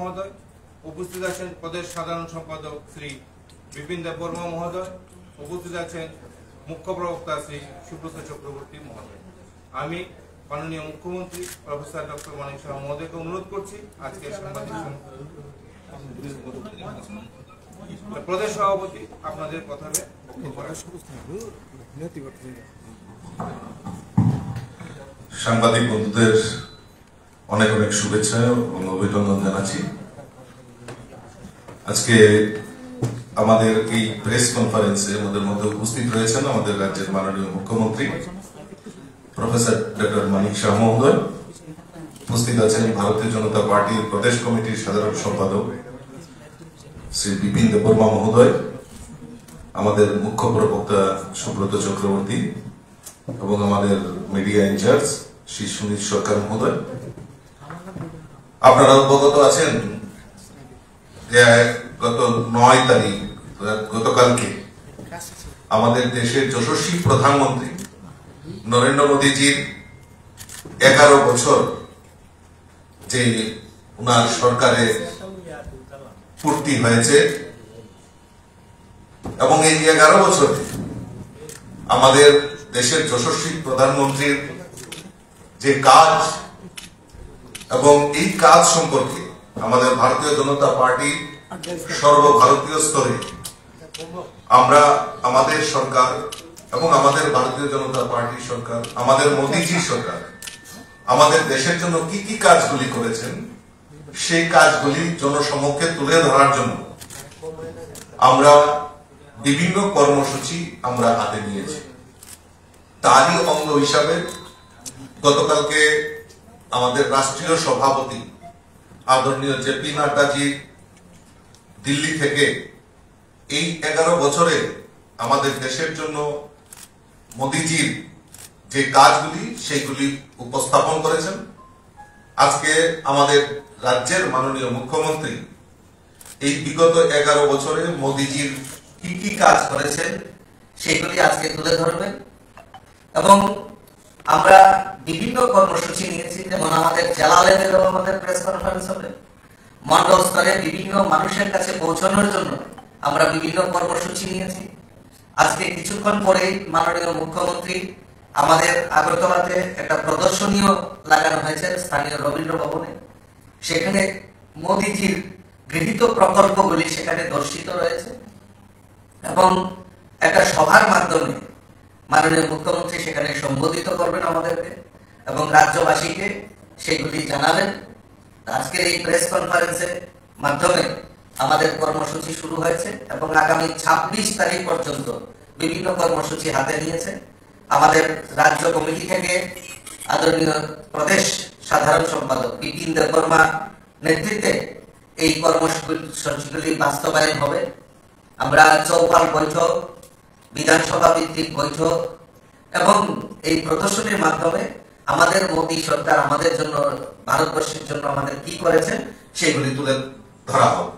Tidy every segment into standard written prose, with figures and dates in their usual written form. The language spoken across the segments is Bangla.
মহোদয়, উপস্থিত আছেন প্রদেশ সাধারণ সম্পাদক শ্রী বিপিন দেববর্মা মহোদয়, উপস্থিত আছেন মুখ্য প্রবক্তা শ্রী সুব্রত চক্রবর্তী মহোদয়। আমি মাননীয় মুখ্যমন্ত্রী প্রফেসর ডক্টর মানিক সাহা মহোদয়কে অনুরোধ করছি আজকের সাংবাদিক প্রদেশ সভাপতি আপনাদের কথাবে সাংবাদিক বন্ধুদের অনেক অনেক শুভেচ্ছা এবং অভিনন্দন জানাচ্ছি। আজকে আমাদের এই প্রেস কনফারেন্সে আমাদের মধ্যে উপস্থিত রয়েছেন আমাদের রাজ্যের মাননীয় মুখ্যমন্ত্রী প্রফেসর ডক্টর মানিক সাহা মহোদয়, উপস্থিত আছেন ভারতীয় জনতা পার্টির প্রদেশ কমিটির সাধারণ সম্পাদক শ্রী বিপিন দেববর্মা মহোদয়, আমাদের মুখ্য প্রবক্তা সুব্রত চক্রবর্তী এবং আমাদের মিডিয়া ইনচার্জ শ্রী সুনীল সরকার মহোদয়। আপনারা অবগত আছেন যে গত 9 তারিখ গতকালকে আমাদের দেশের যশস্বী প্রধানমন্ত্রী নরেন্দ্র মোদীজির 11 বছর যে উনার সরকারে পূর্তি হয়েছে এবং এই 11 বছরে আমাদের দেশের যশস্বী প্রধানমন্ত্রীর যে কাজ এবং এই কাজ সম্পর্কে আমাদের ভারতীয় জনতা পার্টি সর্বভারতীয় স্তরে আমরা আমাদের সরকার এবং আমাদের ভারতীয় জনতা পার্টি সরকার, আমাদের মোদীজি সরকার আমাদের দেশের জন্য কি কি কাজগুলি করেছেন সেই কাজগুলি জনসমক্ষে তুলে ধরার জন্য আমরা বিভিন্ন কর্মসূচি আমরা হাতে নিয়েছি। তারই অঙ্গ হিসাবে গতকালকে আমাদের রাষ্ট্রীয় সভাপতি আদরণীয় জেপি নাড্ডাজি দিল্লি থেকে এই 11 বছরে আমাদের দেশের জন্য মোদীজির যে কাজগুলি সেইগুলি উপস্থাপন করেছেন। আজকে আমাদের রাজ্যের মাননীয় মুখ্যমন্ত্রী এই বিগত 11 বছরে মোদীজির কি কি কাজ করেছেন সেগুলি আজকে তুলে ধরবেন এবং আমরা বিভিন্ন কর্মসূচি নিয়েছি, যেমন আমাদের জেলা লেভেলেও আমাদের প্রেস কনফারেন্স হবে, মন্ডল স্তরে বিভিন্ন মানুষের কাছে পৌঁছানোর জন্য আমরা বিভিন্ন কর্মসূচি নিয়েছি। আজকে কিছুক্ষণ পরেই মাননীয় মুখ্যমন্ত্রী আমাদের আগরতলাতে একটা প্রদর্শনীও লাগানো হয়েছে স্থানীয় রবীন্দ্র ভবনে। সেখানে মোদীজির গৃহীত প্রকল্পগুলি সেখানে দর্শিত রয়েছে এবং একটা সভার মাধ্যমে মাননীয় মুখ্যমন্ত্রী সেখানে সম্বোধিত করবেন আমাদেরকে এবং রাজ্যবাসীকে সেগুলি জানাবেন। আজকের এই প্রেস কনফারেন্সের মাধ্যমে আমাদের কর্মসূচি শুরু হয়েছে এবং আগামী 26 তারিখ পর্যন্ত বিভিন্ন কর্মসূচি হাতে নিয়েছে। আমাদের রাজ্য কমিটি থেকে আদরণীয় প্রদেশ সাধারণ সম্পাদক বিপিন দেববর্মা নেতৃত্বে এই কর্মসূচিগুলি বাস্তবায়ন হবে। আমরা চৌপাল বৈঠক, বিধানসভা ভিত্তিক বৈঠক এবং এই প্রদর্শনীর মাধ্যমে আমাদের মোদী সরকার আমাদের জন্য, ভারতবর্ষের জন্য আমাদের কি করেছেন সেগুলি তুলে ধরা হবে।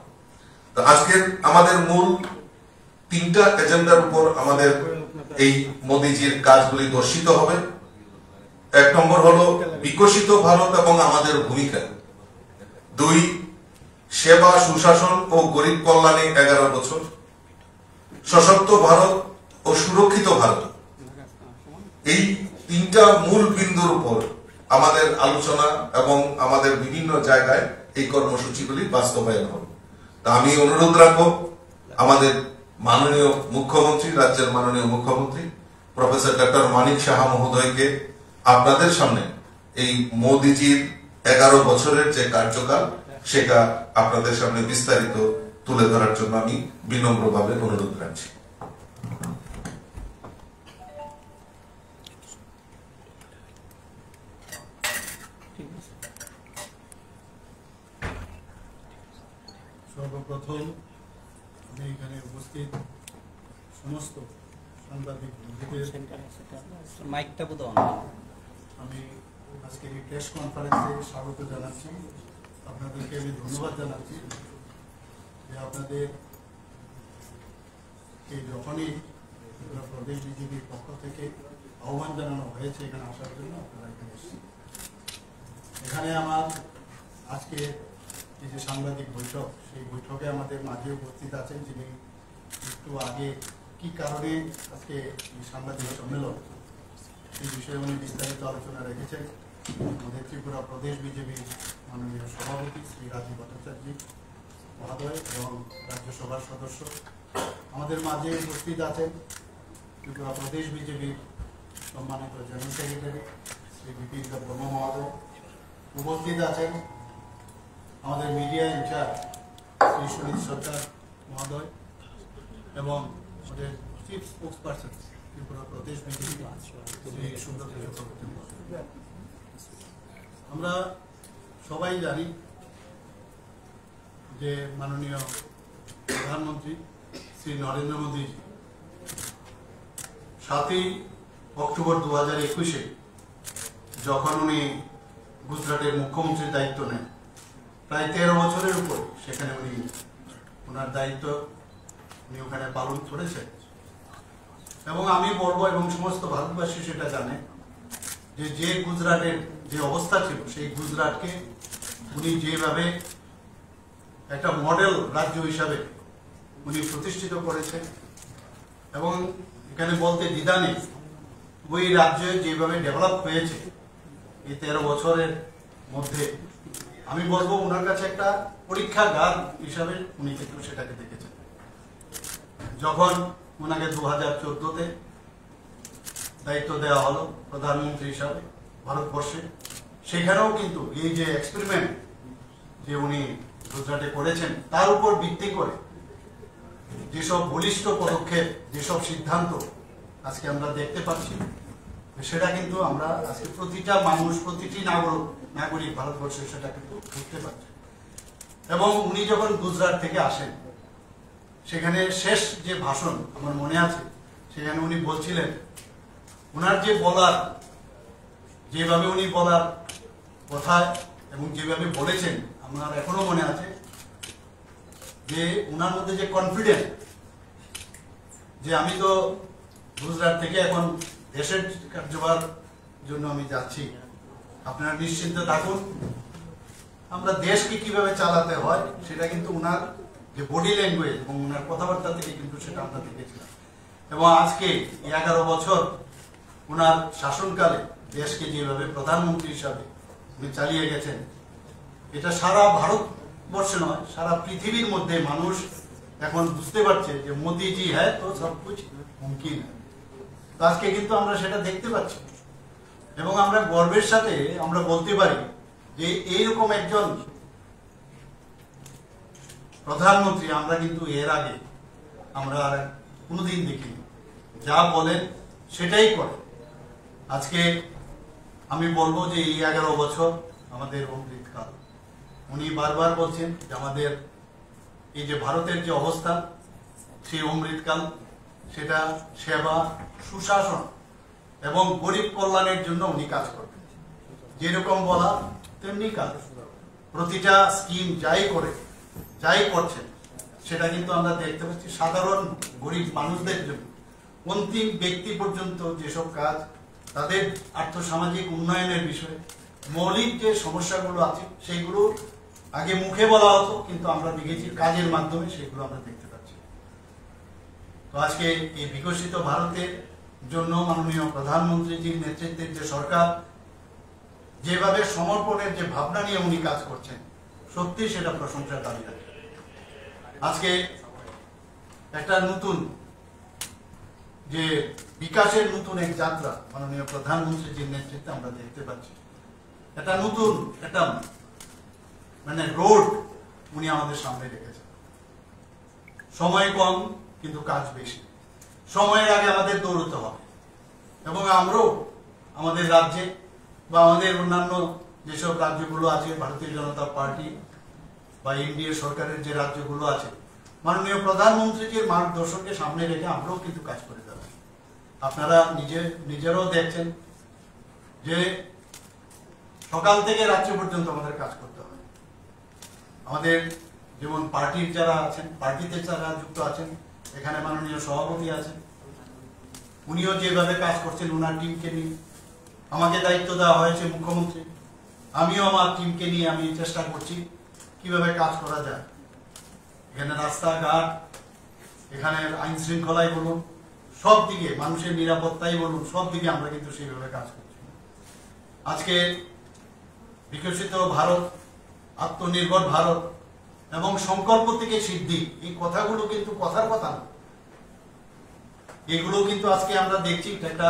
তো আজকের আমাদের মূল 3টা এজেন্ডার উপর আমাদের এই মোদীজির কাজগুলি দর্শিত হবে। 1 নম্বর হলো বিকশিত ভারত এবং আমাদের ভূমিকা, 2 সেবা সুশাসন ও গরিব কল্যাণে 11 বছর, সশক্ত ভারত ও সুরক্ষিত ভারত। এই 3টা মূল বিন্দুর উপর আমাদের আলোচনা এবং আমাদের বিভিন্ন জায়গায় এই কর্মসূচিগুলি বাস্তবায়ন হবে। তা আমি অনুরোধ রাখবো আমাদের মাননীয় মুখ্যমন্ত্রী, রাজ্যের মাননীয় মুখ্যমন্ত্রী প্রফেসর ডক্টর মানিক সাহা মহোদয়কে আপনাদের সামনে এই মোদীজির 11 বছরের যে কার্যকাল সেটা আপনাদের সামনে বিস্তারিত তুলে ধরার জন্য আমি বিনম্রভাবে অনুরোধ রাখছি। সর্বপ্রথম আমি এখানে উপস্থিত সমস্ত সাংবাদিক আমি আজকের এই প্রেস কনফারেন্সে স্বাগত জানাচ্ছি। আপনাদেরকে আমি ধন্যবাদ জানাচ্ছি যে আপনাদের এই যখনই প্রদেশ বিজেপির পক্ষ থেকে আহ্বান জানানো হয়েছে এখানে আসার জন্য আপনারা এখানে এসেছেন। এখানে আমার আজকে এই যে সাংবাদিক বৈঠক, সেই বৈঠকে আমাদের মাঝে উপস্থিত আছেন যিনি একটু আগে কি কারণে আজকে এই সাংবাদিক সম্মেলন এই বিষয়ে উনি বিস্তারিত আলোচনা রেখেছেন। আমাদের ত্রিপুরা প্রদেশ বিজেপির মাননীয় সভাপতি শ্রী রাজীব ভট্টাচার্য মহোদয় এবং রাজ্যসভার সদস্য আমাদের মাঝে উপস্থিত আছেন। ত্রিপুরা প্রদেশ বিজেপির সম্মানিত জেনারেল সেক্রেটারি শ্রী বিপিন বর্মা মহোদয় উপস্থিত আছেন। আমাদের মিডিয়া ইনচার্জ শ্রী সুনীল সরকার মহোদয় এবং আমাদের চিফ স্পোক্স পার্সন ত্রিপুরা প্রদেশ বিজেপি শ্রী সুব্রত চক্রবর্তী মহোদয়। আমরা সবাই জানি যে মাননীয় প্রধানমন্ত্রী শ্রী নরেন্দ্র মোদীজি 7ই অক্টোবর 2021-এ যখন উনি গুজরাটের মুখ্যমন্ত্রীর দায়িত্ব নেন, প্রায় 13 বছরের উপর সেখানে উনি ওনার দায়িত্ব উনি ওখানে পালন করেছেন। এবং আমি বলবো এবং সমস্ত ভারতবাসী সেটা জানে যে গুজরাটের যে অবস্থা ছিল সেই গুজরাটকে উনি যেভাবে একটা মডেল রাজ্য হিসাবে উনি প্রতিষ্ঠিত করেছেন এবং এখানে বলতে দ্বিধা নেই, ওই রাজ্য যেভাবে ডেভেলপ হয়েছে এই 13 বছরের মধ্যে আমি বলবো ওনার কাছে একটা পরীক্ষাগার হিসাবে উনি কিন্তু সেটাকে দেখেছেন। যখন ওনাকে 2014-তে দায়িত্ব দেওয়া হলো প্রধানমন্ত্রী হিসাবে ভারতবর্ষে, সেখানেও কিন্তু এই যে এক্সপেরিমেন্ট যে উনি গুজরাটে করেছেন তার উপর ভিত্তি করে যেসব বলিষ্ঠ পদক্ষেপ, যেসব সিদ্ধান্ত আজকে আমরা দেখতে পাচ্ছি, সেটা কিন্তু আমরা আজকে প্রতিটা মানুষ, প্রতিটি নাগরিক ভারতবর্ষে সেটা কিন্তু বুঝতে পারছে। এবং উনি যখন গুজরাট থেকে আসেন, সেখানে শেষ যে ভাষণ আমার মনে আছে, সেখানে উনি বলছিলেন ওনার যে বলার, যেভাবে উনি বলার কথা এবং যেভাবে বলেছেন আমার এখনো মনে আছে যে ওনার মধ্যে যে কনফিডেন্স যে আমি তো গুজরাট থেকে এখন দেশের কার্যভার জন্য আমি যাচ্ছি, আপনারা নিশ্চিন্ত থাকুন, আমরা দেশকে কিভাবে চালাতে হয় সেটা কিন্তু ওনার যে বডি ল্যাঙ্গুয়েজ এবং ওনার কথাবার্তা থেকে কিন্তু সেটা আমরা দেখেছিলাম। এবং আজকে 11 বছর ওনার শাসনকালে দেশকে যেভাবে প্রধানমন্ত্রী হিসাবে উনি চালিয়ে গেছেন, এটা সারা ভারতবর্ষে নয় সারা পৃথিবীর মধ্যে মানুষ এখন বুঝতে পারছে যে মোদিজি হ্যাঁ তো সব কুছ মুমকিন। তো আজকে কিন্তু আমরা সেটা দেখতে পাচ্ছি এবং আমরা গর্বের সাথে আমরা বলতে পারি যে এইরকম একজন প্রধানমন্ত্রী আমরা কিন্তু এর আগে আমরা আর কোনোদিন দেখিনি। যা বলেন সেটাই করে। আজকে আমি বলবো যে এই 11 বছর আমাদের অমৃতকাল। উনি বারবার বলছেন যে আমাদের এই যে ভারতের যে অবস্থা, সেই অমৃতকাল সেটা সেবা, সুশাসন এবং গরিব কল্যাণের জন্য উনি কাজ করবেন। যেরকম বলা তেমনি কাজ। প্রতিটা স্কিম যাই করছেন সেটা কিন্তু আমরা দেখতে পাচ্ছি সাধারণ গরিব মানুষদের জন্য, অন্তিম ব্যক্তি পর্যন্ত যেসব কাজ, তাদের আর্থসামাজিক উন্নয়নের বিষয়ে মৌলিক যে সমস্যাগুলো আছে সেইগুলো আগে মুখে বলা হতো, কিন্তু আমরা দেখেছি কাজের মাধ্যমে সেগুলো আমরা দেখতে পাচ্ছি। তো আজকে এই বিকশিত ভারতের জন্য মাননীয় প্রধানমন্ত্রীজির নেতৃত্বের যে সরকার যেভাবে সমর্পণের যে ভাবনা নিয়ে উনি কাজ করছেন, সত্যি সেটা প্রশংসার দাবি রাখে। আজকে একটা নতুন যে বিকাশের নতুন এক যাত্রা মাননীয় প্রধানমন্ত্রীজির নেতৃত্বে আমরা দেখতে পাচ্ছি। একটা নতুন একটা মানে রোড উনি আমাদের সামনে রেখেছেন। সময় কম কিন্তু কাজ বেশি। সময়ের আগে আমাদের দৌড়তে হবে এবং আমরাও আমাদের রাজ্যে বা আমাদের অন্যান্য যেসব রাজ্যগুলো আছে, ভারতীয় জনতা পার্টি বা এনডিএ সরকারের যে রাজ্যগুলো আছে, মাননীয় প্রধানমন্ত্রীজির মার্গদর্শনকে সামনে রেখে আমরাও কিন্তু কাজ করে যাবো। আপনারা নিজেরাও দেখছেন যে সকাল থেকে রাত্রি পর্যন্ত আমাদের কাজ করতে হবে। আমাদের যেমন পার্টির যারা আছেন, পার্টিতে যারা যুক্ত আছেন, এখানে মাননীয় সভাপতি আছেন, উনিও যেভাবে কাজ করছেন ওনার টিমকে নিয়ে, আমাকে দায়িত্ব দেওয়া হয়েছে মুখ্যমন্ত্রী, আমিও আমার টিমকে নিয়ে আমি চেষ্টা করছি কিভাবে কাজ করা যায়। এখানে রাস্তাঘাট, এখানে আইন শৃঙ্খলাই বলুন, সব দিকে মানুষের নিরাপত্তাই বলুন, সব দিকে আমরা কিন্তু সেইভাবে কাজ করছি। আজকে বিকশিত ভারত, আত্মনির্ভর ভারত এবং সংকল্প থেকে সিদ্ধি, এই কথাগুলো কিন্তু কথার কথা না, এগুলো কিন্তু আজকে আমরা দেখছি একটা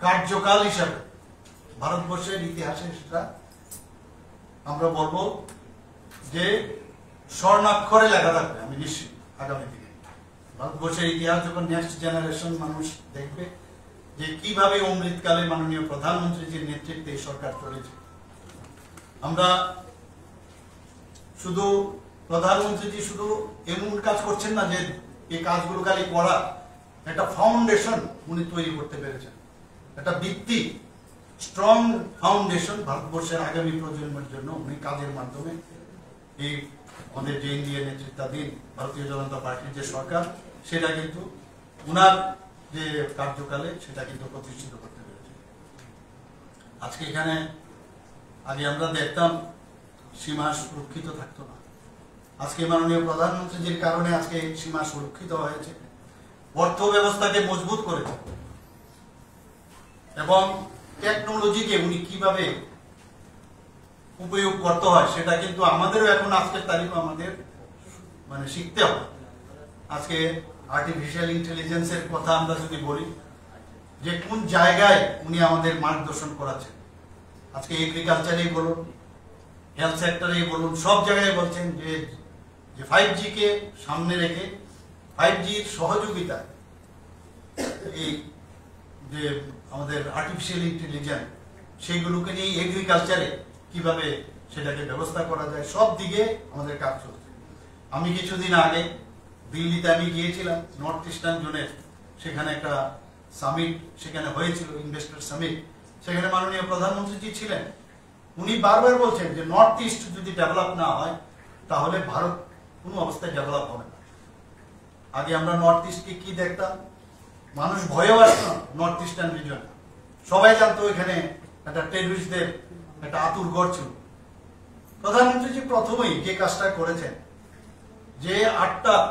কার্যকাল হিসাবে ভারতবর্ষের ইতিহাসে সেটা আমরা বলবো যে স্বর্ণাক্ষরে লেখা থাকবে। আমি নিশ্চিত আগামী দিনে ভারতবর্ষের ইতিহাস যখন নেক্সট জেনারেশন মানুষ দেখবে যে কিভাবে অমৃতকালে মাননীয় প্রধানমন্ত্রীজির নেতৃত্বে এই সরকার চলেছে। আমরা শুধু প্রধানমন্ত্রীজি শুধু এমন কাজ করছেন না যে এই কাজগুলো খালি করা, একটা ফাউন্ডেশন উনি তৈরি করতে পেরেছেন, একটা ভিত্তি, স্ট্রং ফাউন্ডেশন ভারতবর্ষের আগামী প্রজন্মের জন্য উনি কাজের মাধ্যমে এই আমাদের যে ইন্ডিয়া নেতৃত্বাধীন ভারতীয় জনতা পার্টির যে সরকার, সেটা কিন্তু উনার যে কার্যকালে সেটা কিন্তু প্রতিষ্ঠিত করতে পেরেছে। আজকে এখানে আগে আমরা দেখতাম সীমা সুরক্ষিত থাকতো না, আজকে মাননীয় প্রধানমন্ত্রীজির কারণে আজকে সীমা সুরক্ষিত হয়েছে, অর্থ ব্যবস্থাকে মজবুত করেছে এবং টেকনোলজিকে উনি কিভাবে উপয়োগ করতে হয় সেটা কিন্তু আমাদেরও এখন আজকের তারিখে আমাদের শিখতে হবে। আজকে আর্টিফিশিয়াল ইন্টেলিজেন্সের কথা আমরা যদি বলি যে কোন জায়গায় উনি আমাদের মার্গদর্শন করাচ্ছেন, আজকে এগ্রিকালচারেই বলুন, হেলথ সেক্টরেই বলুন, সব জায়গায় বলছেন যে 5G কে সামনে রেখে 5Gর সহযোগিতা এই যে আমাদের আর্টিফিশিয়াল ইন্টেলিজেন্স সেইগুলোকে নিয়ে এগ্রিকালচারে কিভাবে সেটাকে ব্যবস্থা করা যায়, সব দিকে আমাদের কাজ চলছে। আমি কিছুদিন আগে দিল্লিতে আমি গিয়েছিলাম, নর্থ ইস্টার্ন জোনের, সেখানে একটা সামিট সেখানে হয়েছিল, ইনভেস্টর সামিট, সেখানে মাননীয় প্রধানমন্ত্রীজি ছিলেন। উনি বারবার বলছেন যে নর্থ ইস্ট যদি ডেভেলপ না হয় তাহলে ভারত কোনো অবস্থায় ডেভেলপ হবে না। আগে আমরা নর্থ ইস্টকে কি দেখতাম, মানুষ ভয়েও আসতো না নর্থ ইস্টার্ন রিজন, সবাই জানতো এখানে একটা টেররিস্টদের একটা আতুর ঘর ছিল। প্রধানমন্ত্রীজি প্রথমেই যে কাজটা করেছেন যে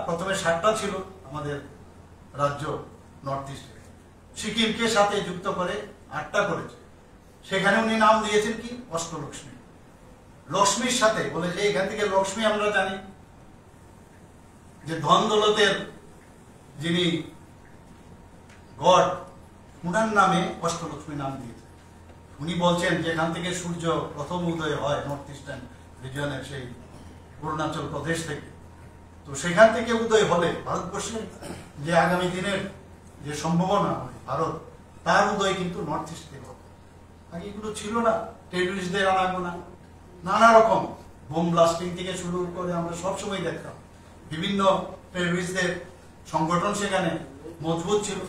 প্রথমে 7টা ছিল আমাদের রাজ্য নর্থ ইস্টে, সিকিমকে সাথে যুক্ত করে 8টা করেছে। সেখানে উনি নাম দিয়েছেন কি অষ্টলক্ষ্মী, লক্ষ্মীর সাথে বলে যে এখান থেকে লক্ষ্মী আমরা জানি যে ধন দৌলতের যিনি গড, উনার নামে অষ্টলক্ষ্মী নাম দিয়েছে। উনি বলছেন যে এখান থেকে সূর্য প্রথম উদয় হয় নর্থ ইস্টার্ন রিজনের সেই অরুণাচল প্রদেশ থেকে, তো সেখান থেকে উদয় হলে ভারতবর্ষের যে আগামী দিনের যে সম্ভাবনা ভারত, তার উদয় কিন্তু নর্থ ইস্ট থেকে হবে। আগে এগুলো ছিল না, টেররিস্টদের আনাগোনা, নানা রকম বোম ব্লাস্টিং থেকে শুরু করে আমরা সবসময় দেখতাম বিভিন্ন টেররিস্টদের সংগঠন সেখানে মজবুত ছিল।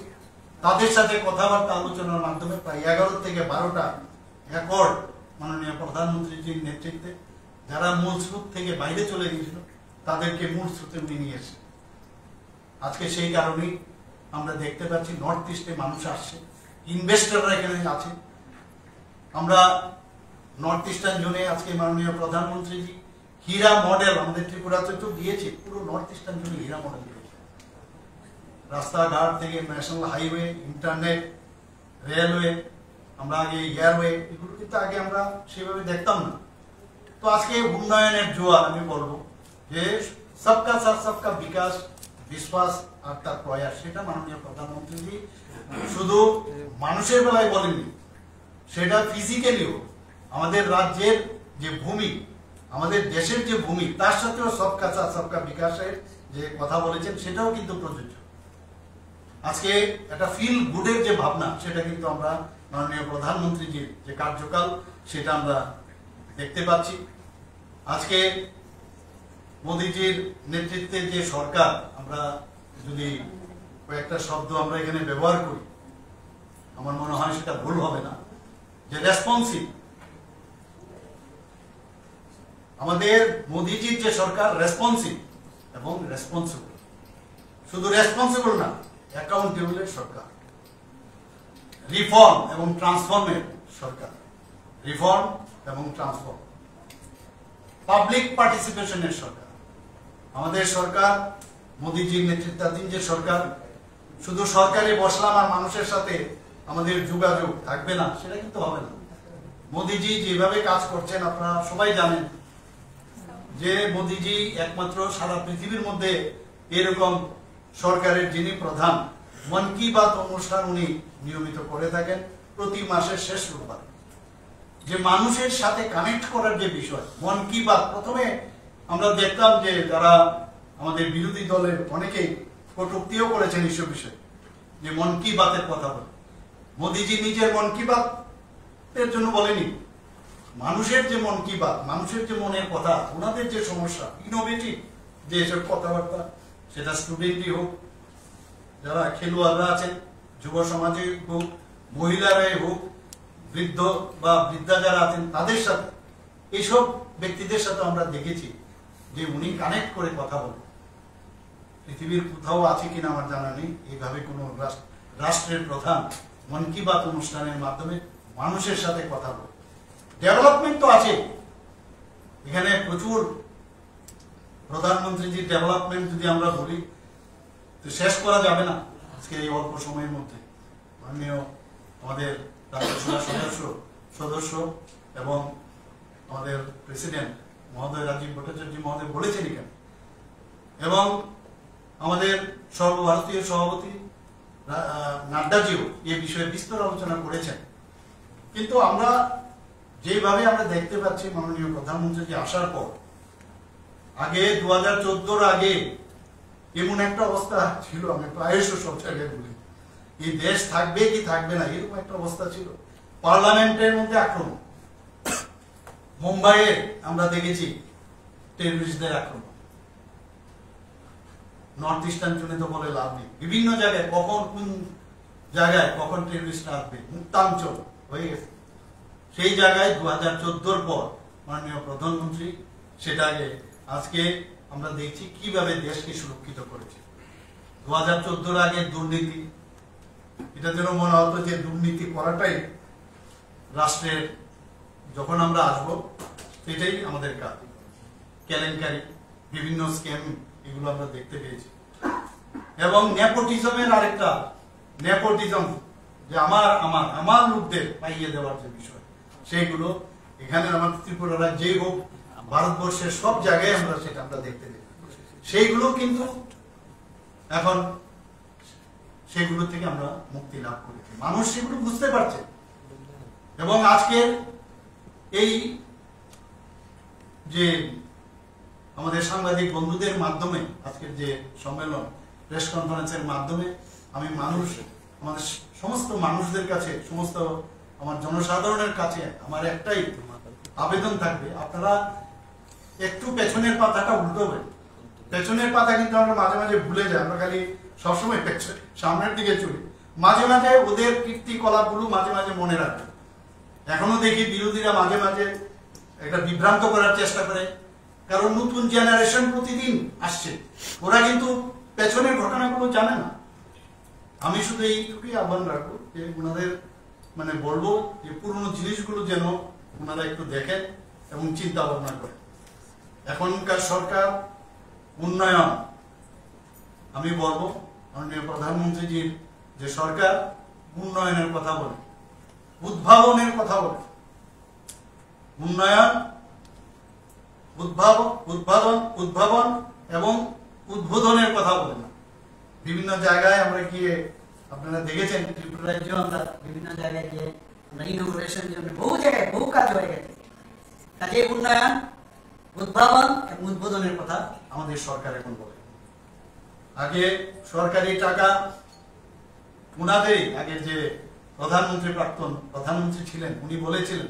তাদের সাথে কথাবার্তা আলোচনার মাধ্যমে প্রায় 11 থেকে 12টা অ্যাকর্ড মাননীয় প্রধানমন্ত্রীজির নেতৃত্বে, যারা মূল স্রোত থেকে বাইরে চলে গিয়েছিল তাদেরকে মূল স্রোতে উনি নিয়ে এসেছেন। আজকে সেই কারণেই আমরা দেখতে পাচ্ছি নর্থ ইস্টে মানুষ আসছে, ইনভেস্টররা এখানে আছে। আমরা নর্থ ইস্টার্ন জোনে আজকে মাননীয় প্রধানমন্ত্রীজি হীরা মডেল আমাদের ত্রিপুরাতে তো দিয়েছে, পুরো নর্থ ইস্টার্ন জোনে হীরা মডেল দিয়েছে। রাস্তাঘাট থেকে ন্যাশনাল হাইওয়ে, ইন্টারনেট, রেলওয়ে, আমরা আগে এয়ারওয়ে, এগুলো কিন্তু আগে আমরা সেভাবে দেখতাম না। তো আজকে উন্নয়নের জোয়ার, আমি বলবো যে সবকা সাথ সবকা বিকাশ, বিশ্বাস আর তার প্রয়াস, সেটা মাননীয় প্রধানমন্ত্রীজি শুধু মানুষের বেলায় বলেননি, সেটা ফিজিক্যালিও আমাদের রাজ্যের যে ভূমি, আমাদের দেশের যে ভূমি, তার সাথেও সবকা সাথ সবকা বিকাশের যে কথা বলেছেন সেটাও কিন্তু প্রযোজ্য। আজকে একটা ফিল গুডের যে ভাবনা, সেটা কিন্তু আমরা মাননীয় প্রধানমন্ত্রীজির যে কার্যকাল সেটা আমরা দেখতে পাচ্ছি। আজকে মোদীজির নেতৃত্বে যে সরকার, আমরা যদি কয়েকটা শব্দ আমরা এখানে ব্যবহার করি, আমার মনে হয় সেটা ভুল হবে না, যে রেসপন্সিভ। আমাদের মোদীজির যে সরকার রেসপন্সিভ এবং রেসপন্সিবল, শুধু রেসপন্সিবল না, অ্যাকাউন্টেবলের সরকার, রিফর্ম এবং ট্রান্সফর্মের সরকার, রিফর্ম এবং ট্রান্সফর্ম। পাবলিক পার্টিসিপেশনের সরকার। আমাদের সরকার, মোদিজির নেতৃত্বাধীন যে সরকার, শুধু সরকারে বসলাম আর মানুষের সাথে আমাদের যোগাযোগ থাকবে না, সেটা কিন্তু হবে না। মোদিজি যেভাবে কাজ করছেন আপনারা সবাই জানেন যে মোদিজি একমাত্র সারা পৃথিবীর মধ্যে এরকম সরকারের যিনি প্রধান, মন কি বাত অনুষ্ঠান উনি নিয়মিত করে থাকেন প্রতি মাসের শেষ রোববার। যে মানুষের সাথে কানেক্ট করার যে বিষয়, মন কি বাত, প্রথমে আমরা দেখতাম যে যারা আমাদের বিরোধী দলের অনেকেই কটূক্তিও করেছেন এইসব বিষয়ে, যে মন কি বাতের কথা বলে। মোদিজি নিজের মন কি বাত এর জন্য বলেনি, মানুষের যে মন কি বাত, মানুষের যে মনের কথা, ওনাদের যে সমস্যা, ইনোভেটিভ যে এসব কথাবার্তা, সেটা স্টুডেন্টই হোক, যারা খেলোয়াড়রা আছেন, যুব সমাজে হোক, মহিলারাই হোক, বৃদ্ধ বা বৃদ্ধা যারা আছেন তাদের সাথে, এইসব ব্যক্তিদের সাথে আমরা দেখেছি যে উনি কানেক্ট করে কথা বলেন। পৃথিবীর কোথাও আছে কিনা আমার জানা নেই এইভাবে কোনো রাষ্ট্রের প্রধান মন কি বাত অনুষ্ঠানের মাধ্যমে মানুষের সাথে কথা বলে। ডেভেলপমেন্ট তো আছে এখানে প্রচুর, প্রধানমন্ত্রীজির ডেভেলপমেন্ট যদি আমরা বলি তো শেষ করা যাবে না আজকে এই অল্প সময়ের মধ্যে। মাননীয় আমাদের রাজ্যসভা সদস্য এবং আমাদের প্রেসিডেন্ট মহোদয় রাজীব ভট্টাচার্য মহোদয় বলেছেন এখানে, এবং আমাদের সর্বভারতীয় সভাপতি নাড্ডাজিও এই বিষয়ে বিস্তর আলোচনা করেছেন। কিন্তু আমরা যেভাবে আমরা দেখতে পাচ্ছি মাননীয় প্রধানমন্ত্রী আসার পর, আগে 2014 আগে এমন একটা অবস্থা ছিল, আমি প্রায়শ সব জায়গায় বলি, এই দেশ থাকবে কি থাকবে না এরকম একটা অবস্থা ছিল। পার্লামেন্টের মধ্যে আক্রমণ, মুম্বাইয়ে আমরা দেখেছি টেররিস্টদের আক্রমণ, নর্থ ইস্টার্ন জুনে তো বলে লাভ নেই, বিভিন্ন জায়গায় কখন কোন জায়গায় কখন টেররিস্ট আসবে, মুক্তাঞ্চল হয়ে গেছে। সেই জায়গায় 2014 পর মাননীয় প্রধানমন্ত্রী সেটাকে আজকে আমরা দেখছি কিভাবে দেশকে সুরক্ষিত করেছে। 2014 আগে দুর্নীতি, এটা যেন মনে হতো যে দুর্নীতি করাটাই রাষ্ট্রের, যখন আমরা আসবো সেটাই আমাদের কাজ। কেলেঙ্কারি, বিভিন্ন স্ক্যাম, এগুলো আমরা দেখতে পেয়েছি। এবং নেপোটিজমের আরেকটা, নেপোটিজম যে আমার লোকদের পাইয়ে দেওয়ার যে বিষয়, সেইগুলো এখানে আমার ত্রিপুরা রাজ্যেই হোক, ভারতবর্ষের সব জায়গায় আমরা সেটা আমরা দেখতে পাই। সেইগুলো কিন্তু এখন সেগুলো থেকে আমরা মুক্তি লাভ করেছি, মানুষ সেগুলো বুঝতে পারছে। এবং আজকের এই যে আমাদের সাংবাদিক বন্ধুদের মাধ্যমে আজকের যে সম্মেলন, প্রেস কনফারেন্সের মাধ্যমে আমি আমাদের সমস্ত মানুষদের কাছে, সমস্ত আমার জনসাধারণের কাছে আমার একটাই আবেদন থাকবে, আপনারা একটু পেছনের পাতাটা উল্টোবেন। পেছনের পাতা কিন্তু আমরা মাঝে মাঝে ভুলে যাই, আমরা খালি সবসময় সামনের দিকে চলি, মাঝে মাঝে ওদের কীর্তিকলাপগুলো মাঝে মাঝে মনে রাখবেন। এখনো দেখি বিরোধীরা মাঝে মাঝে একটা বিভ্রান্ত করার চেষ্টা করে, কারণ নতুন জেনারেশন প্রতিদিন আসছে, ওরা কিন্তু পেছনের ঘটনাগুলো জানে না। আমি শুধু এইটুকুই আহ্বান রাখবো যে ওনাদের বলবো যে পুরনো জিনিসগুলো যেন ওনারা একটু দেখেন এবং চিন্তা ভাবনা করেন। এখনকার সরকার উন্নয়ন, আমি বলবো মাননীয় প্রধানমন্ত্রীজির যে সরকার উন্নয়নের কথা বলে, উদ্ভাবনের কথা বলে, উন্নয়ন, উদ্ভাবন এবং উদ্বোধনের কথা বলে না। বিভিন্ন জায়গায় আমরা গিয়ে আপনারা দেখেছেন ত্রিপুরা রাজ্যে আমরা বিভিন্ন জায়গায় গিয়ে আমরা ইনোগ্রেশন জন্য বহু জায়গায় বহু কাজ হয়ে গেছে। কাজে উন্নয়ন, উদ্ভাবন এবং উদ্বোধনের কথা আমাদের সরকার এখন বলে। আগে সরকারি টাকা উনাদেরই, আগের যে প্রাক্তন প্রধানমন্ত্রী ছিলেন উনি বলেছিলেন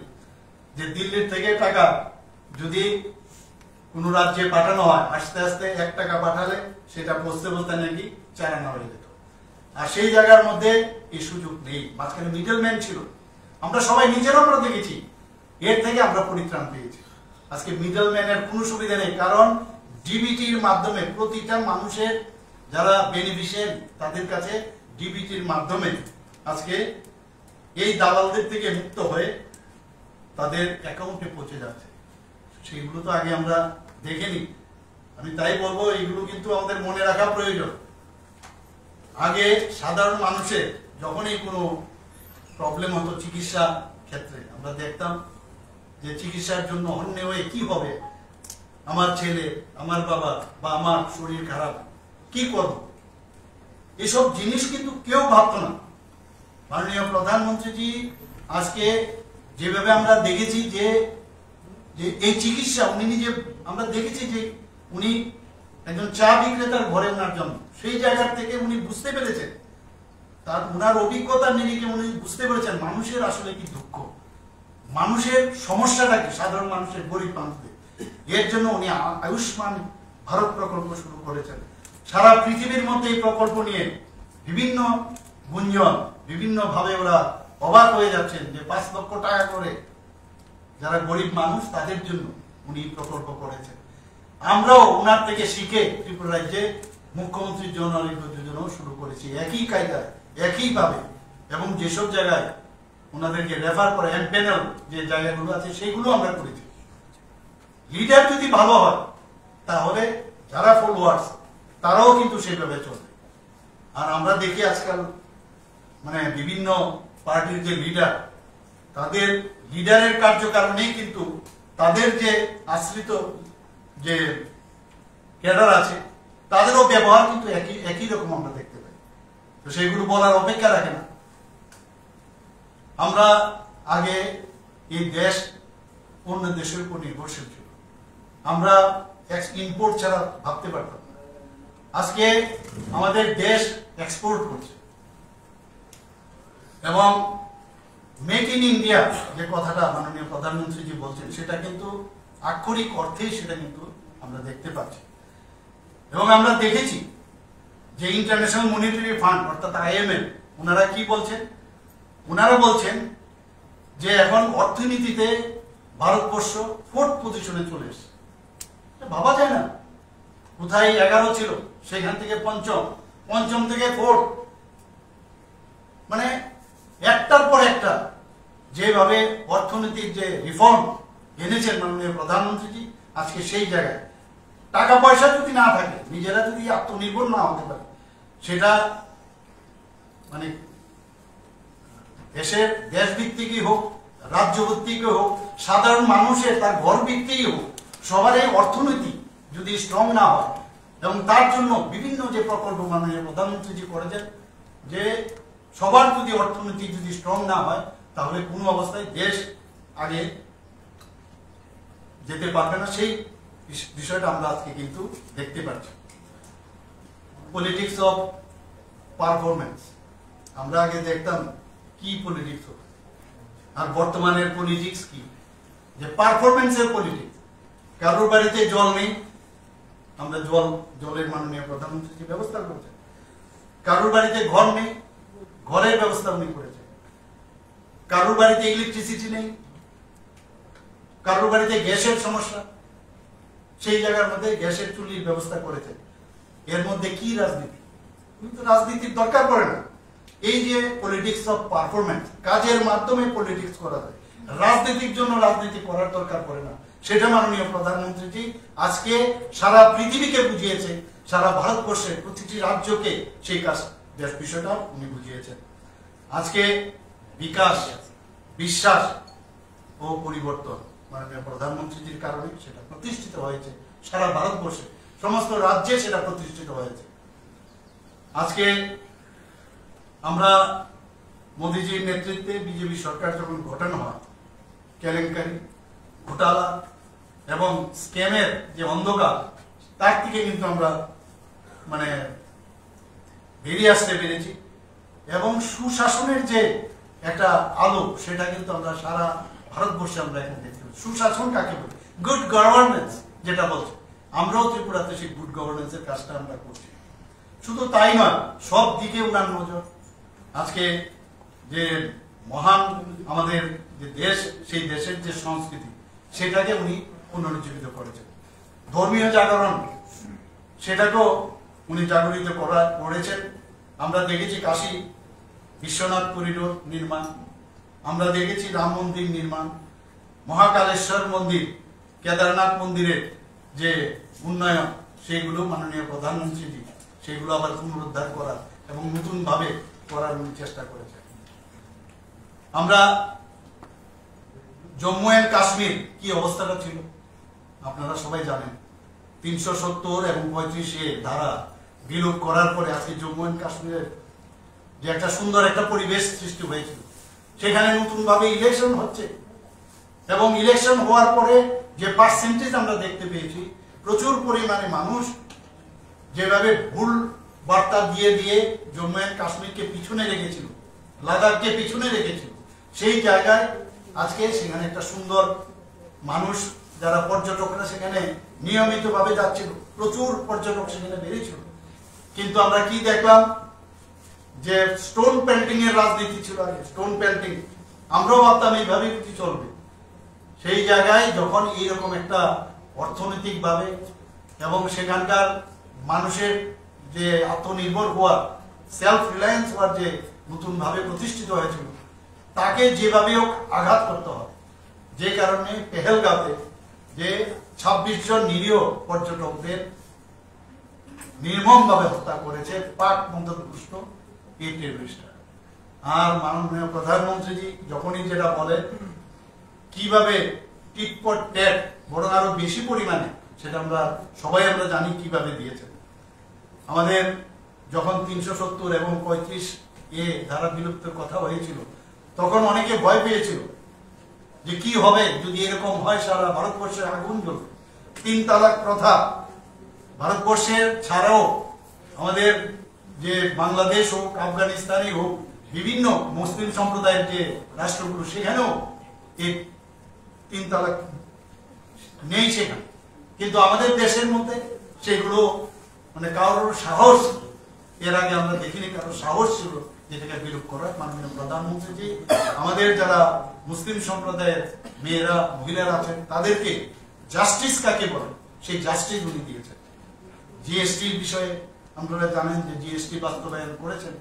যে দিল্লির থেকে টাকা যদি কোন রাজ্যে পাঠানো হয়, আস্তে আস্তে 1 টাকা পাঠালে সেটা বসতে বসতে নাকি 4 আনা হয়ে যেত। আর সেই জায়গার মধ্যে এই সুযোগ নেই, মাঝখানে মিডলম্যান ছিল। আমরা সবাই নিজেরাও আমরা দেখেছি, এর থেকে আমরা পরিত্রাণ পেয়েছি। আজকে মিডলম্যানের কোনো সুবিধা নেই, কারণ ডিবিটির মাধ্যমে প্রতিটা মানুষের যারা বেনিফিশিয়ারি তাদের কাছে ডিবিটির মাধ্যমে আজকে এই দালালদের থেকে মুক্ত হয়ে তাদের অ্যাকাউন্টে পৌঁছে যাচ্ছে। সেইগুলো তো আগে আমরা দেখেনি। আমি তাই বলবো এইগুলো কিন্তু আমাদের মনে রাখা প্রয়োজন। আগে সাধারণ মানুষের যখনই কোনো প্রবলেম হতো চিকিৎসা ক্ষেত্রে, আমরা দেখতাম যে চিকিৎসার জন্য অন্য হয়ে কি হবে, আমার ছেলে, আমার বাবা বা আমার শরীর খারাপ, কি করব, এসব জিনিস কিন্তু কেউ ভাবতো না। মাননীয় প্রধানমন্ত্রীজি আজকে যেভাবে আমরা দেখেছি যে এই চিকিৎসা উনি নিজে, আমরা দেখেছি যে উনি একজন চা বিক্রেতার ঘরে ওনার জন্ম, সেই জায়গা থেকে উনি বুঝতে পেরেছেন, তার ওনার অভিজ্ঞতার নিরিখে উনি বুঝতে পেরেছেন মানুষের আসলে কি দুঃখ, মানুষের সমস্যাটা কি, সাধারণ মানুষের, গরিব মানুষদের। এর জন্য উনি আয়ুষ্মান ভারত প্রকল্প শুরু করেছেন। সারা পৃথিবীর মধ্যে এই প্রকল্প নিয়ে বিভিন্ন গুঞ্জন, বিভিন্ন ভাবে ওরা অবাক হয়ে যাচ্ছেন যে ৫ লক্ষ টাকা করে যারা গরিব মানুষ তাদের জন্য উনি প্রকল্প করেছেন। আমরাও ওনার থেকে শিখে ত্রিপুরা রাজ্যে মুখ্যমন্ত্রীর জন আরোগ্য যোজনাও শুরু করেছি একই কায়দায়, একইভাবে, এবং যেসব জায়গায় ওনাদেরকে রেফার করে এমপ্যানেল যে জায়গাগুলো আছে সেইগুলো আমরা করেছি। লিডার যদি ভালো হয় তাহলে যারা ফলোয়ার্স তারাও কিন্তু সেভাবে চলবে। আর আমরা দেখি আজকাল মানে বিভিন্ন পার্টির যে লিডার, তাদের লিডারের কার্যকারণেই কিন্তু তাদের যে আশ্রিত যে ক্যাডার আছে তাদেরও ব্যবহার কিন্তু একই রকম আমরা দেখতে পাই। তো সেইগুলো বলার অপেক্ষা রাখে না। আমরা আগে এই দেশ অন্য দেশের উপর নির্ভরশীল ছিল, আমরা ইম্পোর্ট ছাড়া ভাবতে পারতাম না। আজকে আমাদের দেশ এক্সপোর্ট করছে, এবং মেক ইন ইন্ডিয়া যে কথাটা মাননীয় প্রধানমন্ত্রীজি বলছেন সেটা কিন্তু আক্ষরিক অর্থেই সেটা কিন্তু আমরা দেখতে পাচ্ছি। এবং আমরা দেখেছি যে ইন্টারন্যাশনাল মনিটারি ফান্ড অর্থাৎ IMF ওনারা কি বলছেন, ওনারা বলছেন যে এখন অর্থনীতিতে ভারতবর্ষ 4th পজিশনে চলে এসেছে। ভাবা যায় না, কোথায় 11 ছিল সেখান থেকে পঞ্চম থেকে 4th, মানে একটার পর একটা যেভাবে অর্থনীতির যে রিফর্ম এনেছেন মাননীয় প্রধানমন্ত্রীজি, আজকে সেই জায়গায় টাকা পয়সা যদি না থাকে, নিজেরা যদি আত্মনির্ভর না হতে পারে, সেটা মানে দেশ ভিত্তিকই হোক, রাজ্য ভিত্তিকই হোক, সাধারণ মানুষের তার ঘর ভিত্তিকই হোক, সবার এই অর্থনীতি যদি স্ট্রং না হয়, এবং তার জন্য বিভিন্ন যে প্রকল্প মাননীয় প্রধানমন্ত্রীজি করেছেন, যে সবার যদি অর্থনীতি যদি স্ট্রং না হয় তাহলে কোনো অবস্থায় দেশ আগে যেতে পারবে না। সেই বিষয়টা আমরা আজকে কিন্তু দেখতে পাচ্ছি। পলিটিক্স অফ পারফরমেন্স, আমরা আগে দেখতাম কি পলিটিক্স হতো, আর বর্তমানের পলিটিক্স কি, যে পারফরমেন্সের পলিটিক্স। কারোর বাড়িতে জল নেই, আমরা জলের মাননীয় প্রধানমন্ত্রী ব্যবস্থা করেছেন। কারোর বাড়িতে ঘর নেই, ঘরের ব্যবস্থা উনি করেছেন। কারোর বাড়িতে ইলেকট্রিসিটি নেই, কারোর বাড়িতে গ্যাসের সমস্যা, সেই জায়গার মধ্যে গ্যাসের চুল্লির ব্যবস্থা করেছেন। এর মধ্যে কি রাজনীতি? কিন্তু রাজনীতির দরকার পড়ে না। এই যে পলিটিক্স অফ পারফরমেন্স, কাজের মাধ্যমে পলিটিক্স করা যায়, রাজনীতির জন্য রাজনীতি করার দরকার পড়ে না, সেটা মাননীয় প্রধানমন্ত্রীজি আজকে সারা পৃথিবীকে বুঝিয়েছে, সারা ভারতবর্ষের প্রতিটি রাজ্যকে সেই কাজ বিষয়টা উনি বুঝিয়েছেন। আজকে বিকাশ, বিশ্বাস ও পরিবর্তন মাননীয় প্রধানমন্ত্রীজির কারণে সেটা প্রতিষ্ঠিত হয়েছে, সারা ভারতবর্ষে সমস্ত রাজ্যে সেটা প্রতিষ্ঠিত হয়েছে। আজকে আমরা মোদীজির নেতৃত্বে বিজেপি সরকার যখন গঠন হয়, কেলেঙ্কারি, ঘোটালা এবং স্ক্যামের যে অন্ধকার, তার থেকে কিন্তু আমরা মানে বেরিয়ে আসতে পেরেছি, এবং সুশাসনের যে একটা আলো সেটা কিন্তু আমরা সারা ভারতবর্ষে আমরা এখন দেখতে পাচ্ছি। সুশাসন কাকে বলি? গুড গভর্নেন্স যেটা বলছে, আমরাও ত্রিপুরাতে সেই গুড গভর্নেন্সের কাজটা আমরা করছি। শুধু তাই নয়, সব দিকে উনার নজর। আজকে যে মহান আমাদের যে দেশ, সেই দেশের যে সংস্কৃতি সেটাকে উনি পুনরুজ্জীবিত করেছেন। ধর্মীয় জাগরণ সেটাকেও উনি জাগরিত করেছেন। আমরা দেখেছি কাশী বিশ্বনাথ করিডোর নির্মাণ, আমরা দেখেছি রাম মন্দির নির্মাণ, মহাকালেশ্বর মন্দির কেদারনাথ মন্দিরের যে উন্নয়ন সেইগুলো মাননীয় প্রধানমন্ত্রীজি সেগুলো আবার পুনরুদ্ধার করার এবং নতুন ভাবে করার উনি চেষ্টা করেছেন। আমরা জম্মু এন্ড কাশ্মীর কি অবস্থাটা ছিল আপনারা সবাই জানেন। 370 এবং 35 ধারা বিলোপ করার পরে আজকে জম্মু এন্ড কাশ্মীরের যে একটা সুন্দর একটা পরিবেশ সৃষ্টি হয়েছিল, সেখানে নতুন ভাবে ইলেকশন হচ্ছে এবং ইলেকশন হওয়ার পরে যে পার্সেন্টেজ আমরা দেখতে পেয়েছি, প্রচুর পরিমাণে মানুষ যেভাবে ভুল বার্তা দিয়ে দিয়ে জম্মু এন্ড কাশ্মীরকে পিছনে রেখেছিল, লাদাখকে পিছনে রেখেছিল, সেই জায়গায় আজকে সেখানে একটা সুন্দর মানুষ, যারা পর্যটকরা সেখানে নিয়মিতভাবে যাচ্ছিল, প্রচুর পর্যটক সেখানে বেড়েছিল। কিন্তু আমরা কি দেখলাম যে স্টোন পেন্টিং এর রাজনীতি ছিল আগে, স্টোন পেন্টিং। আমরাও ভাবতাম এইভাবে কি চলবে। সেই জায়গায় যখন এইরকম একটা অর্থনৈতিক ভাবে এবং সেখানকার মানুষের যে আত্মনির্ভর হওয়ার, সেলফ রিলায়েন্স হওয়ার যে নতুন ভাবে প্রতিষ্ঠিত হয়েছিল, তাকে যেভাবে হোক আঘাত করতে হবে। যে কারণে পেহেলগাঁওতে যে 26 জন নিরীহ পর্যটকদের নির্মম ভাবে হত্যা করেছে পাক মদতপুষ্ট এই টেররিস্টরা। আর মাননীয় প্রধানমন্ত্রীজি যখনই যেটা বলেন কিভাবে টিট ফর ট্যাট, বরং আরো বেশি পরিমাণে, সেটা আমরা সবাই আমরা জানি কিভাবে দিয়েছেন। আমাদের যখন 370 এবং 35 ধারা বিলুপ্তের কথা হয়েছিল, তখন অনেকে ভয় পেয়েছিল যে কি হবে যদি এরকম হয়, সারা ভারতবর্ষে আগুন জ্বলবে। 3 তালাক প্রথা ভারতবর্ষের ছাড়াও আমাদের যে বাংলাদেশ হোক, আফগানিস্তানই হোক, বিভিন্ন মুসলিম সম্প্রদায়ের যে রাষ্ট্রগুলো, সেখানেও এই 3 তালাক নেই সেখানে। কিন্তু আমাদের দেশের মধ্যে সেগুলো মানে কারোর সাহস, এর আগে আমরা দেখিনি কারোর সাহস ছিল যেটাকে বিলুপ করার। মাননীয় প্রধানমন্ত্রীজি আমাদের যারা মুসলিম সম্প্রদায়ের মেয়েরা, মহিলারা আছেন, তাদেরকে জাস্টিস কাকে বলে সেই জাস্টিস উনি দিয়েছেন। জিএসটির বিষয়ে আপনারা জানেন যে জিএসটি বাস্তবায়ন করেছেন।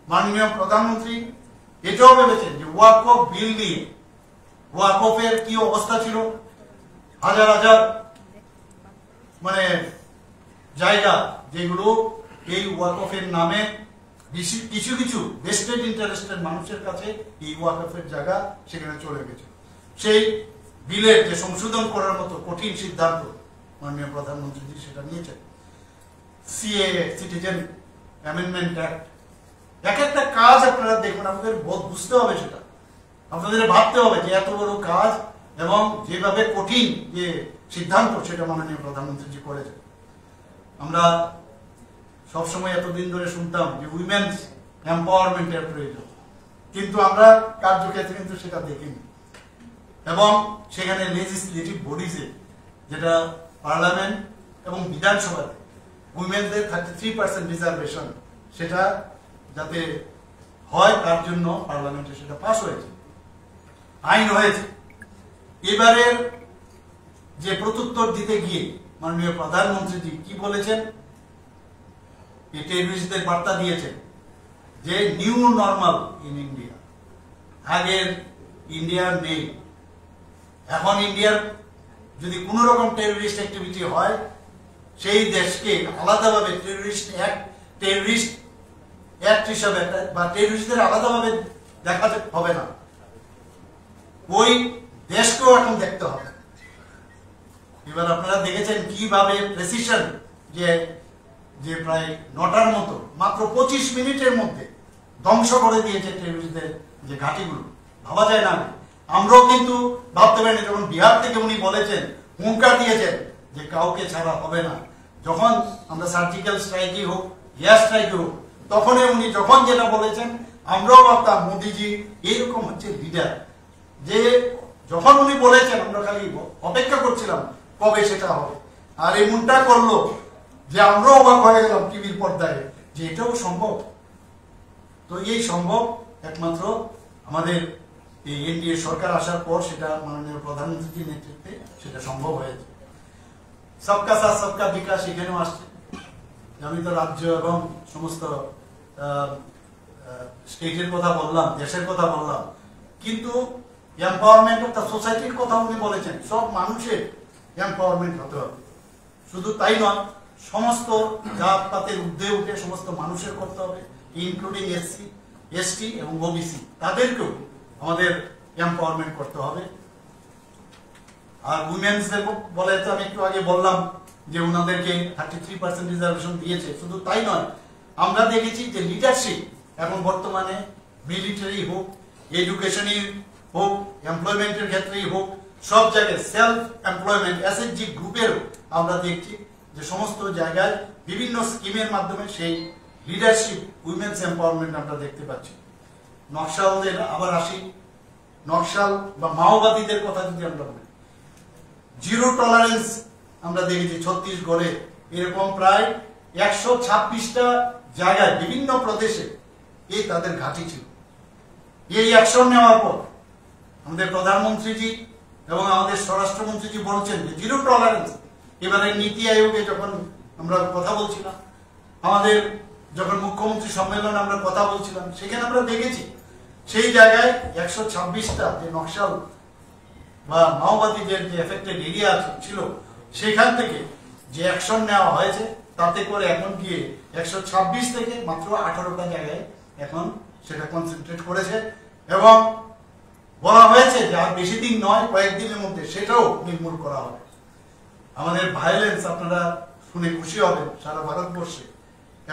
মাননীয় প্রধানমন্ত্রী এটাও ভেবেছেন যে ওয়াকফ বিল নিয়ে, ওয়াকফের কি অবস্থা ছিল, হাজার হাজার মানে জায়গা যেগুলো এই ওয়াকফের নামে কিছু কিছু ভেস্টেড ইন্টারেস্টেড মানুষের কাছে এই ওয়াকফের জায়গা সেখানে চলে গেছে। সেই বিলের যে সংশোধন করার মতো কঠিন সিদ্ধান্ত মাননীয় প্রধানমন্ত্রী সেটা নিয়েছেন। সিএএ, সিটিজেন অ্যামেন্ডমেন্ট অ্যাক্ট, এক একটা কাজ আপনারা দেখুন, আপনাদের বুঝতে হবে, সেটা আপনাদের ভাবতে হবে যে এত বড় কাজ এবং যেভাবে কঠিন যে সিদ্ধান্ত সেটা মাননীয় প্রধানমন্ত্রী করেছেন। আমরা সবসময় এতদিন ধরে শুনতাম যে উইমেন্স এম্পাওয়ারমেন্টের প্রয়োজন, কিন্তু আমরা কার্যক্ষেত্রে কিন্তু সেটা দেখিনি। এবং সেখানে লেজিসলেটিভ বডিজে, যেটা পার্লামেন্ট এবং বিধানসভাতে উইমেনদের 33% রিজার্ভেশন, সেটা যাতে হয় তার জন্য পার্লামেন্টে সেটা পাস হয়েছে, আইন হয়েছে। এবারের যে প্রত্যুত্তর দিতে গিয়ে মাননীয় প্রধানমন্ত্রীজি কি বলেছেন, এই টেররিস্টদের বার্তা দিয়েছেন যে নিউ নর্মাল ইন ইন্ডিয়া। আগের ইন্ডিয়ার নেই। এখন ইন্ডিয়ার যদি কোন রকম টেররিস্ট অ্যাক্টিভিটি হয়, সেই দেশকে আলাদাভাবে টেররিস্ট অ্যাক্ট হিসাবে বা টেররিস্টদের আলাদাভাবে দেখা হবে না, ওই দেশকেও এখন দেখতে হবে। এবার আপনারা দেখেছেন কিভাবে প্রেসিশন, যে প্রায় 9টার মতো মাত্র 25 মিনিটের মধ্যে ধ্বংস করে দিয়েছে টেররিস্টদের যে ঘাঁটিগুলো, ভাবা যায় না। আমরাও কিন্তু ভাবতে পারিনি যখন বিহার থেকে উনি বলেছেন, হুঙ্কার দিয়েছেন যে কাউকে ছাড়া হবে না। যখন আমরা সার্জিক্যাল স্ট্রাইকই হোক, এয়ার স্ট্রাইকই হোক, তখনই উনি যখন যেটা বলেছেন, আমরাও ভাবতাম মোদিজি এইরকম হচ্ছে লিডার, যে যখন উনি বলেছেন আমরা খালি অপেক্ষা করছিলাম কবে সেটা হবে। আর এমনটা করলো যে আমরাও অবাক হয়ে গেলাম টিভির পর্দায় যে এটাও সম্ভব। তো এই সম্ভব একমাত্র আমাদের এই এনডিএ সরকার আসার পর, সেটা মাননীয় প্রধানমন্ত্রীর নেতৃত্বে সেটা সম্ভব হয়েছে। সবকা সাথ সবকা বিকাশ এখানেও আসছে। আমি তো রাজ্য এবং সমস্ত স্টেটের কথা বললাম, দেশের কথা বললাম, কিন্তু এম্পাওয়ারমেন্ট অফ দ্য সোসাইটির কথা উনি বলেছেন। সব মানুষের এম্পাওয়ারমেন্ট হতে হবে। শুধু তাই নয়, সমস্ত জাত পাতের ঊর্ধ্বে উঠে সমস্ত মানুষের করতে হবে, ইনক্লুডিং এসসি, এসটি এবং ওবিসি, তাদেরকেও আমাদের এম্পাওয়ারমেন্ট করতে হবে। আর উইমেন্সদের বলে তো আমি একটু আগে বললাম যে ওনাদেরকে 33% রিজার্ভেশন দিয়েছে। শুধু তাই নয়, আমরা দেখেছি যে লিডারশিপ এখন বর্তমানে মিলিটারি হোক, এডুকেশনই হোক, এমপ্লয়মেন্টের ক্ষেত্রেই হোক, সব জায়গায় সেলফ এমপ্লয়মেন্ট এসএইচজি গ্রুপের আমরা দেখছি যে সমস্ত জায়গায় বিভিন্ন স্কিমের মাধ্যমে সেই লিডারশিপ উইমেন্স এম্পাওয়ারমেন্ট আমরা দেখতে পাচ্ছি। নকশালদের আবার আসি, নকশাল বা মাওবাদীদের কথা যদি আমরা বলি, জিরো টলারেন্স আমরা দেখেছি ছত্তিশগড়ে এরকম প্রায় 126টা জায়গায় বিভিন্ন প্রদেশে এই তাদের ঘাঁটি ছিল। এই অ্যাকশন নেওয়ার পর আমাদের প্রধানমন্ত্রীজি এবং আমাদের স্বরাষ্ট্রমন্ত্রীজি বলছেন যে জিরো টলারেন্স। এবারে নীতি আয়োগে যখন আমরা কথা বলছিলাম, আমাদের যখন মুখ্যমন্ত্রী সম্মেলনে আমরা কথা বলছিলাম, সেখানে আমরা দেখেছি সেই জায়গায় 126টা যে নকশাল বা মাওবাদীদের যে এফেক্টেড এরিয়া ছিল, সেখান থেকে যে অ্যাকশন নেওয়া হয়েছে তাতে করে এখন গিয়ে 126 থেকে মাত্র 18টা জায়গায় এখন সেটা কনসেন্ট্রেট করেছে এবং বলা হয়েছে যে আর বেশি দিন নয়, কয়েকদিনের মধ্যে সেটাও নির্মূল করা হবে। আমাদের ভায়োলেন্স আপনারা শুনে খুশি হবেন সারা ভারতবর্ষে,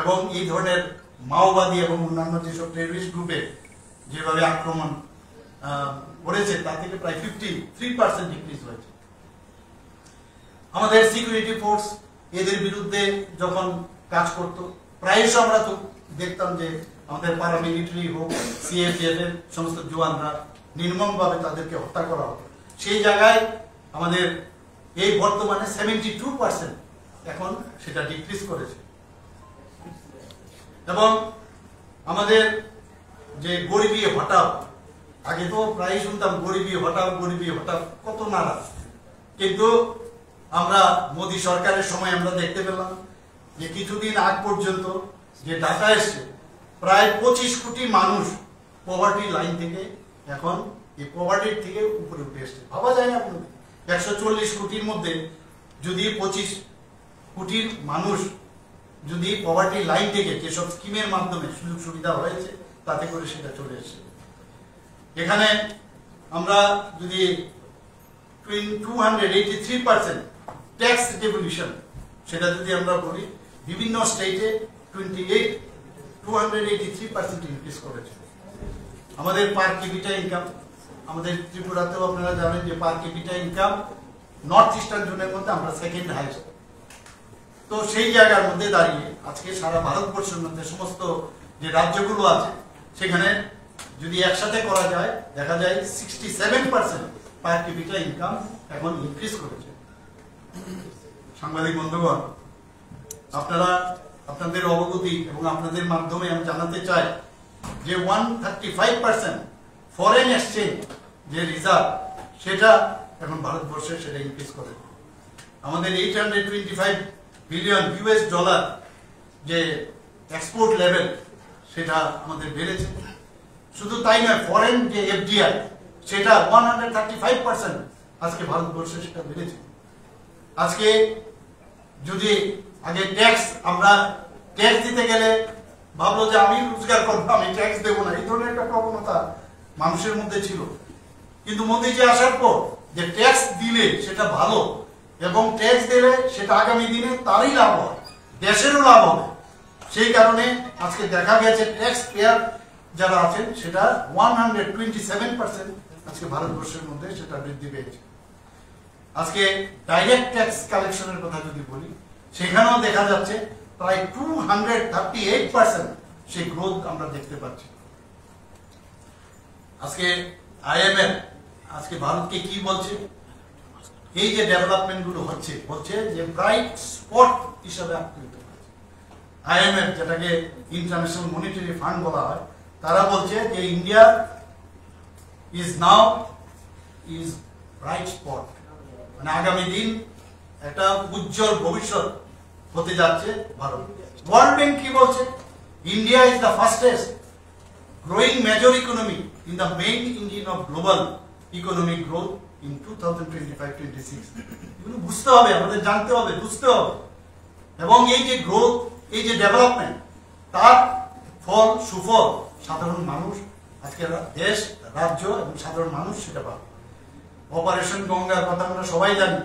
এবং এই ধরনের মাওবাদী এবং অন্যান্য যেসব টেররিস্ট গ্রুপে যেভাবে আক্রমণ করেছে তার থেকে প্রায় 53% ডিক্রিজ হয়েছে। আমাদের সিকিউরিটি ফোর্স এদের বিরুদ্ধে যখন কাজ করত, প্রায়শ আমরা তো দেখতাম যে আমাদের প্যারামিলিটারি হোক, সিএপিএফ এর সমস্ত জওয়ানরা নির্মমভাবে তাদেরকে হত্যা করা হতো। সেই জায়গায় আমাদের এই বর্তমানে 72% এখন সেটা ডিক্রিজ করেছে। এবং আমাদের যে গরিবি হটাও, আগে তো প্রায় শুনতাম গরিবি হটাও, গরিবি হটাও, কত নারাজ, কিন্তু আমরা মোদী সরকারের সময় আমরা দেখতে পেলাম যে কিছুদিন আগ পর্যন্ত যে ডাটা এসছে, প্রায় 25 কোটি মানুষ পভার্টি লাইন থেকে এখন এই পভার্টির থেকে উপরে উঠে এসছে। ভাবা যায় না, 140 কোটির মধ্যে যদি 25 কোটির মানুষ যদি পভার্টি লাইন থেকে যেসব স্কিমের মাধ্যমে সুযোগ সুবিধা হয়েছে তাতে করে সেটা চলে এসছে। এখানে আমরা যদি 283% ট্যাক্স ডেভলিউশন সেটা যদি আমরা বলি, বিভিন্ন স্টেটে 283% ইনক্রিজ করেছে। আমাদের পার ক্যাপিটা ইনকাম, আমাদের ত্রিপুরাতেও আপনারা জানেন যে পার ক্যাপিটা ইনকাম নর্থ ইস্টার্ন জোনের মধ্যে আমরা সেকেন্ড হাইস্ট। তো সেই জায়গার মধ্যে দাঁড়িয়ে আজকে সারা ভারতবর্ষের মধ্যে সমস্ত যে রাজ্যগুলো আছে সেখানে যদি একসাথে করা যায়, দেখা যায় 67% পার ক্যাপিটা ইনকাম এখন ইনক্রিজ করেছে। সাংবাদিক বন্ধুগণ, আপনারা আপনাদের অবগতি এবং আপনাদের মাধ্যমে আমি জানাতে চাই যে 135% ফরেন এক্সচেঞ্জ যে রিজার্ভ সেটা এখন ভারতবর্ষে সেটা ইনক্রিজ করে। আমাদের 825 বিলিয়ন ইউএস ডলার যে এক্সপোর্ট লেভেল সেটা আমাদের বেড়েছে। শুধু তাই নয়, ফরেন যে এফডিআই সেটা 135% আজকে ভারতবর্ষে সেটা বেড়েছে। আজকে যদি আগে ট্যাক্স, আমরা ট্যাক্স দিতে গেলে ভাবলো যে আমি রোজগার করবো, আমি ট্যাক্স দেবো না, এই ধরনের একটা প্রবণতা মানুষের মধ্যে ছিল। কিন্তু মোদীজি আসার পর যে ট্যাক্স দিলে সেটা ভালো এবং ট্যাক্স দিলে সেটা আগামী দিনে তারই লাভ হয়, দেশেরও লাভ হবে, সেই কারণে আজকে দেখা গেছে ট্যাক্স পেয়ার যারা আছেন সেটা 127% আজকে ভারতবর্ষের মধ্যে সেটা বৃদ্ধি পেয়েছে। আজকে ডাইরেক্ট ট্যাক্স কালেকশনের কথা যদি বলি, সেখানেও দেখা যাচ্ছে প্রায় 238% সেই গ্রোথ আমরা দেখতে পাচ্ছি। আজকে আইএমএফ আজকে ভারতকে কি বলছে, এই যে ডেভেলপমেন্ট গুলো হচ্ছে, বলছে যে ব্রাইট স্পট হিসাবে আখ্যায়িত হয়েছে। আইএমএফ, যেটাকে ইন্টারন্যাশনাল মনিটারি ফান্ড বলা হয়, তারা বলছে যে India is now is bright spot, মানে আগামী দিন একটা উজ্জ্বল ভবিষ্যৎ হতে যাচ্ছে ভারত। ওয়ার্ল্ড ব্যাংক কি বলছে, India is the fastest growing major economy in the main engine of global economic growth in 2025-26। এগুলো বুঝতে হবে, আমাদের জানতে হবে, বুঝতে হবে। এবং এই যে গ্রোথ, এই যে ডেভেলপমেন্ট, তার ফল সুফল সাধারণ মানুষ, আজকে দেশ, রাজ্য এবং সাধারণ মানুষ সেটা পাবে। অপারেশন গঙ্গার কথা আমরা সবাই জানি,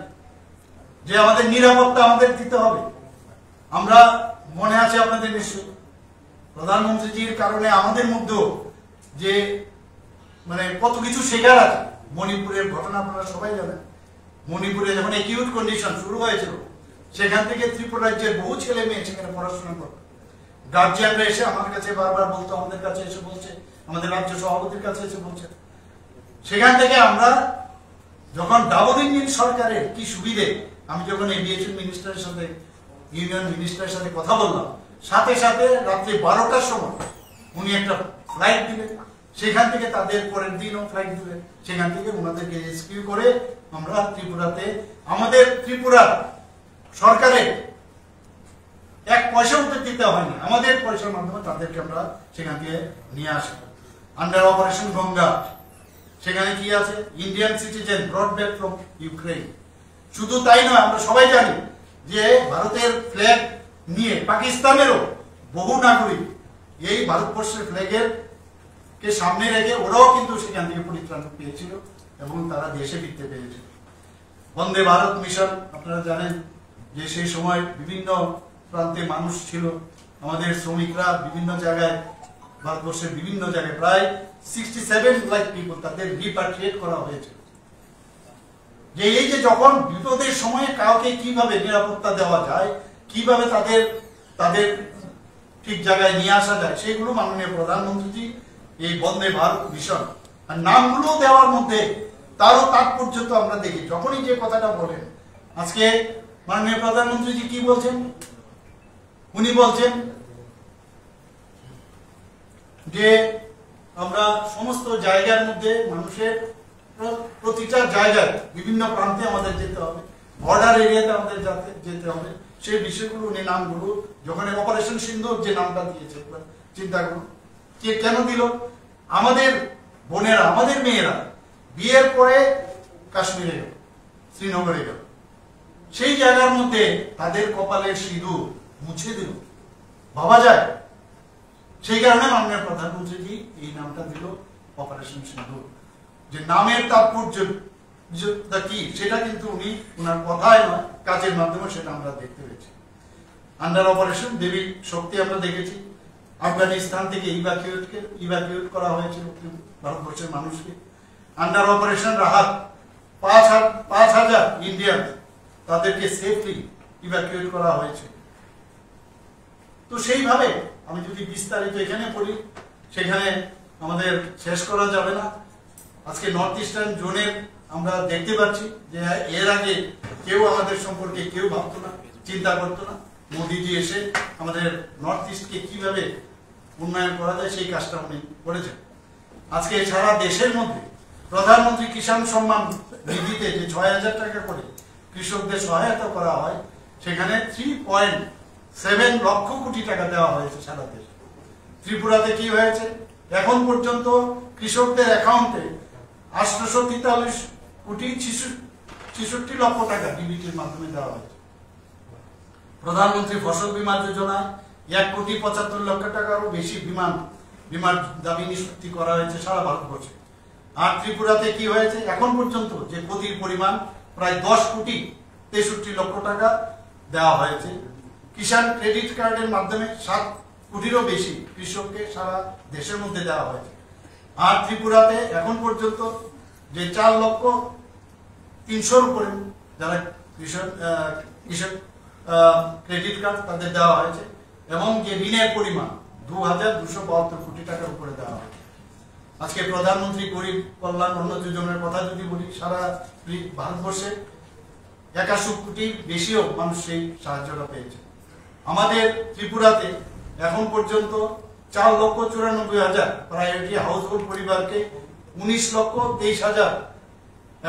যে আমাদের নিরাপত্তা আমাদের দিতে হবে। আমরা মনে আছে আপনাদের নিশ্চয়, প্রধানমন্ত্রীজির কারণে আমাদের মধ্যেও যে মানে কত কিছু শেখার আছে। মণিপুরের ঘটনা আপনারা সবাই জানেন। মণিপুরে যখন অ্যাকিউট কন্ডিশন শুরু হয়েছিল, সেখান থেকে ত্রিপুরা রাজ্যের বহু ছেলে মেয়ে সেখানে পড়াশোনা করত। গার্জিয়ানরা এসে আমার কাছে বারবার বলতো, আমাদের কাছে এসে বলছে, আমাদের রাজ্য সভাপতির কাছে এসে বলছে। সেখান থেকে আমরা যখন ডাবল ইঞ্জিন সরকারের কি সুবিধে, আমি যখন এভিয়েশন মিনিস্টারের সাথে, ইউনিয়ন মিনিস্টারের সাথে কথা বললাম, সাথে সাথে রাত্রি 12টার সময় উনি একটা ফ্লাইট দিলেন। সেখান থেকে তাদের পরের দিনও ফ্লাইট দিলেন। সেখান থেকে ওনাদেরকে রেস্কিউ করে আমরা ত্রিপুরাতে, আমাদের ত্রিপুরা সরকারের 1 পয়সা উত্তর দিতে হয়নি, আমাদের পয়সার মাধ্যমে তাদেরকে আমরা সেখান থেকে নিয়ে আসি। আন্ডার অপারেশন গঙ্গা, সেখানে কি আছে? Indian citizen ব্রট back from Ukraine. শুধু তাই নয়, আমরা সবাই জানি যে ভারতের ফ্ল্যাগ নিয়ে পাকিস্তানেরও বহু নাগরিক এই ভারতবর্ষের ফ্ল্যাগের কে সামনে রেখে ওরাও কিন্তু সেখান থেকে পরিত্রাণ পেয়েছিল এবং তারা দেশে ফিরতে পেরেছিল। বন্দে ভারত মিশন, আপনারা জানেন যে সেই সময় বিভিন্ন প্রান্তে মানুষ ছিল, আমাদের শ্রমিকরা বিভিন্ন জায়গায়, ভারতবর্ষের বিভিন্ন জায়গায় প্রায় 67 লাখ পিপল তাদের রিপাট্রিয়েট করা হয়েছে। যে এই যে যখন বিপদের সময়ে কাউকে কিভাবে নিরাপত্তা দেওয়া যায়, কিভাবে তাদের ঠিক জায়গায় নিয়ে আসা যায়, সেগুলো মাননীয় প্রধানমন্ত্রীজি এই বন্দে ভারত মিশন আর নামগুলো দেওয়ার মধ্যে তারও তাৎপর্য তো আমরা দেখি। যখনই যে কথাটা বলেন, আজকে মাননীয় প্রধানমন্ত্রীজি কি বলছেন? উনি বলছেন যে আমরা সমস্ত জায়গার মধ্যে মানুষের প্রতিটা জায়গায় বিভিন্ন প্রান্তে আমাদের যেতে হবে, বর্ডার এরিয়াতে আমাদের যেতে হবে। সেই বিষয়গুলো উনি নামগুলো যখন অপারেশন সিন্দুর যে নামটা দিয়েছে, চিন্তা করুন কে কেন দিল? আমাদের বোনেরা, আমাদের মেয়েরা বিয়ের পরে কাশ্মীরে গেল, শ্রীনগরে গেল, সেই জায়গার মধ্যে তাদের কপালের সিঁদুর মুছে দিল, ভাবা যায়? সেই কারণে মাননীয় প্রধানমন্ত্রীজি এই নামটা দিল অপারেশন সিন্দুর। যে নামের তাৎপর্য কি সেটা কিন্তু উনি ওনার কথায় নয়, কাজের মাধ্যমে সেটা আমরা দেখতে পেয়েছি। আন্ডার অপারেশন দেবী শক্তি আমরা দেখেছি, আফগানিস্তান থেকে ইভাকুয়েট করা হয়েছিল ভারতবর্ষের মানুষকে। আন্ডার অপারেশন রাহাত 5,000 ইন্ডিয়ান তাদেরকে সেফলি ইভাকুয়েট করা হয়েছে। তো সেইভাবে আমি যদি বিস্তারিত এখানে পড়ি, সেখানে আমাদের শেষ করা যাবে না। আজকে নর্থ ইস্টার্ন জোনের আমরা দেখতে পাচ্ছি যে এর আগে কেউ আমাদের সম্পর্কে কেউ ভাবতো না, চিন্তা করতো না। মোদিজি এসে আমাদের নর্থ ইস্টকে কিভাবে উন্নয়ন করা যায় সেই কাজটা উনি করেছেন। আজকে সারা দেশের মধ্যে প্রধানমন্ত্রী কিষাণ সম্মান নিধিতে যে 6,000 টাকা করে কৃষকদের সহায়তা করা হয়, সেখানে 3.7 লক্ষ কোটি টাকা দেওয়া হয়েছে সারা দেশে। ত্রিপুরাতে কি হয়েছে? এখন পর্যন্ত কৃষকদের অ্যাকাউন্টে 843 কোটি 66 লক্ষ টাকা ডিবিটির মাধ্যমে দেওয়া হয়েছে। প্রধানমন্ত্রী ফসল বীমা যোজনায় 1,75 লক্ষ টাকারও বেশি বীমার দাবি নিষ্পত্তি করা হয়েছে সারা ভারতবর্ষে। আর ত্রিপুরাতে কি হয়েছে? এখন পর্যন্ত যে ক্ষতির পরিমাণ প্রায় 10,63 লক্ষ টাকা দেওয়া হয়েছে। কিষাণ ক্রেডিট কার্ডের মাধ্যমে 7 কোটিরও বেশি কৃষককে সারা দেশের মধ্যে দেওয়া হয়েছে। আর ত্রিপুরাতে এখন পর্যন্ত যে 4,03,000 উপরে যারা কৃষক ক্রেডিট কার্ড তাদের দেওয়া হয়েছে এবং যে ঋণের পরিমাণ 2,272 কোটি টাকার উপরে দেওয়া হয়েছে। আজকে প্রধানমন্ত্রী গরিব কল্যাণ অন্ন যোজনার কথা যদি বলি, সারা ভারতবর্ষে 81 কোটির বেশিও মানুষ সেই সাহায্যটা পেয়েছে। আমাদের ত্রিপুরাতে এখন পর্যন্ত 4,94,000 প্রায়োরিটি হাউসহোল্ড পরিবারকে 19,23,000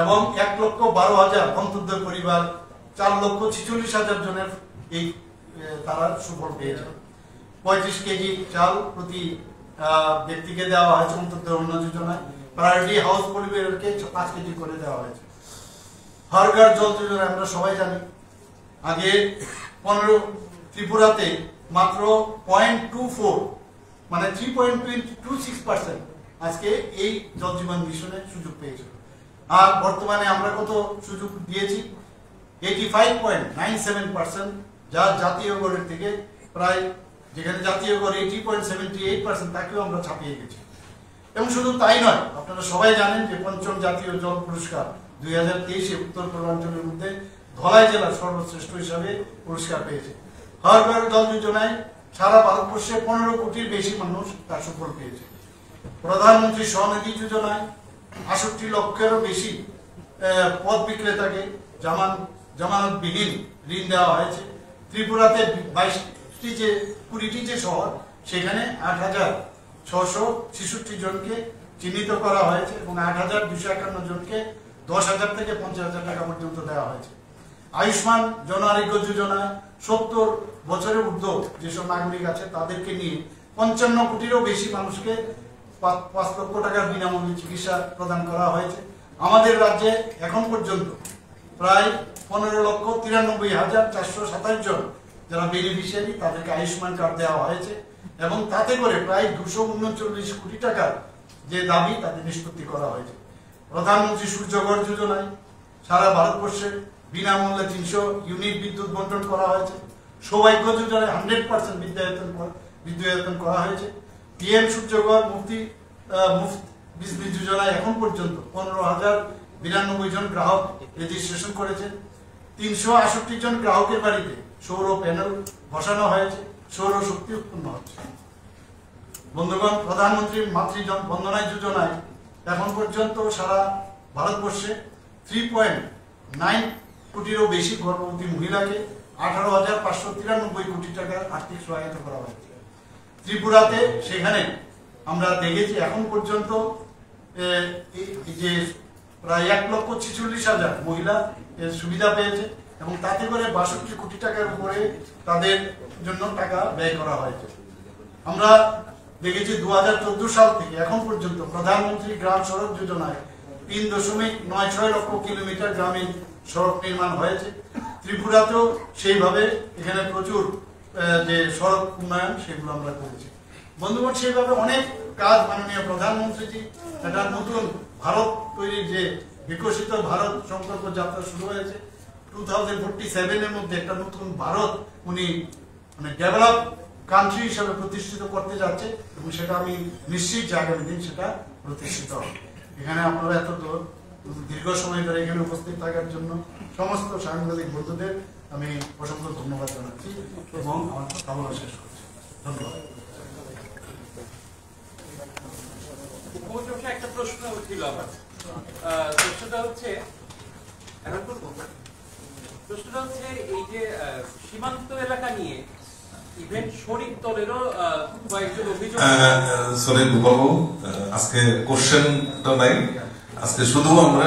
এবং 1,12,000 অন্তর্দয় পরিবার 4,46,000 জনের এই তারা সুফল পেয়েছে। 35 কেজি চাল প্রতি ব্যক্তিকে দেওয়া হয়েছে অন্তর্দয় অন্ন যোজনায়। প্রায়োরিটি হাউস পরিবারকে 5 কেজি করে দেওয়া হয়েছে। হর ঘর জল যোজনা আমরা সবাই জানি। আগে 15 ত্রিপুরাতে মাত্র 0.24 মানে 3.26% আজকে এই জল জীবন মিশনে সুযোগ পেয়েছে। আর বর্তমানে আমরা কত সুযোগ দিয়েছি? 85.97%, যা জাতীয় গড়ের থেকে প্রায়, যেখানে জাতীয় গড় 80.78%, তাকেও আমরা ছাপিয়ে গেছি। এবং শুধু তাই নয়, আপনারা সবাই জানেন যে পঞ্চম জাতীয় জল পুরস্কার 2023-এ উত্তর পূর্বাঞ্চলের মধ্যে ধলাই জেলা সর্বশ্রেষ্ঠ হিসাবে পুরস্কার পেয়েছে। হর ঘর জল যোজনায় সারা ভারতবর্ষে 15 কোটির বেশি মানুষ তার সুফল পেয়েছে। প্রধানমন্ত্রী স্বনিধি যোজনায় 68 লক্ষেরও বেশি পথ বিক্রেতাকে জামানতবিহীন ঋণ দেওয়া হয়েছে। ত্রিপুরাতে 20টি যে শহর, সেখানে 8,666 জনকে চিহ্নিত করা হয়েছে এবং 8,251 জনকে 10,000 থেকে 50,000 টাকা পর্যন্ত দেওয়া হয়েছে। আয়ুষ্মান জন আরোগ্য যোজনায় 70 বছরের ঊর্ধ্ব যেসব নাগরিক আছে তাদেরকে নিয়ে 55 কোটিরও বেশি মানুষকে 5 লক্ষ টাকার বিনামূল্যে চিকিৎসা প্রদান করা হয়েছে। আমাদের রাজ্যে এখন পর্যন্ত প্রায় 15,93,427 জন যারা বেনিফিশিয়ারি, তাদেরকে আয়ুষ্মান কার্ড দেওয়া হয়েছে এবং তাতে করে প্রায় 239 কোটি টাকার যে দাবি তাদের নিষ্পত্তি করা হয়েছে। প্রধানমন্ত্রী সূর্যঘর যোজনায় সারা ভারতবর্ষে বিনামূল্যে 300 ইউনিট বিদ্যুৎ বন্টন করা হয়েছে। সৌভাগ্য যোজনায় 100% বিদ্যুতায়ন করা হয়েছে। পিএম সূর্যঘর মুফতি বিজলি যোজনায় এখন পর্যন্ত 15,092 জন গ্রাহক রেজিস্ট্রেশন করেছেন। 368 জন গ্রাহকের বাড়িতে সৌর প্যানেল বসানো হয়েছে, সৌর শক্তি উৎপন্ন হচ্ছে। বন্ধুগণ, প্রধানমন্ত্রী মাতৃ বন্দনা যোজনায় এখন পর্যন্ত সারা ভারতবর্ষে 3.9 কোটিরও বেশি গর্ভবতী মহিলাকে 18,593 কোটি টাকার আর্থিক সহায়তা করা হয়েছে। ত্রিপুরাতে সেখানে আমরা দেখেছি এখন পর্যন্ত যে প্রায় 1,46,000 মহিলা এর সুবিধা পেয়েছে এবং তাতে করে 62 কোটি টাকার উপরে তাদের জন্য টাকা ব্যয় করা হয়েছে। আমরা দেখেছি 2014 সাল থেকে এখন পর্যন্ত প্রধানমন্ত্রী গ্রাম সড়ক যোজনায় 3.96 লক্ষ কিলোমিটার গ্রামীণ সড়ক নির্মাণ হয়েছে। ত্রিপুরাতেও সেইভাবে এখানে প্রচুর যে সড়ক উন্নয়ন সেগুলো আমরা করেছি। বন্ধুগণ, সেইভাবে অনেক কাজ মাননীয় প্রধানমন্ত্রীজি একটা নতুন ভারত তৈরির যে বিকশিত ভারত সংকল্প যাত্রা শুরু হয়েছে, 2047-এর মধ্যে একটা নতুন ভারত উনি মানে ডেভেলপ কান্ট্রি হিসাবে প্রতিষ্ঠিত করতে যাচ্ছে এবং সেটা আমি নিশ্চিত যে আগামী দিন সেটা প্রতিষ্ঠিত হবে। এখানে আপনারা এত দীর্ঘ সময় ধরে এখানে উপস্থিত থাকার জন্য সমস্ত সাংবাদিক বন্ধুদের আমি অসংখ্য ধন্যবাদ জানাচ্ছি এবং আমার কথা বলা শেষ করছি। ধন্যবাদ। একটা প্রশ্ন ছিল আমার, প্রশ্নটা হচ্ছে এই যে সীমান্ত এলাকা নিয়ে ইভেন্ট শরিক দলেরও কয়েকজন অভিযোগ। সরি বাবু, আজকে কোশ্চেনটা নাই, আজকে শুধু আমরা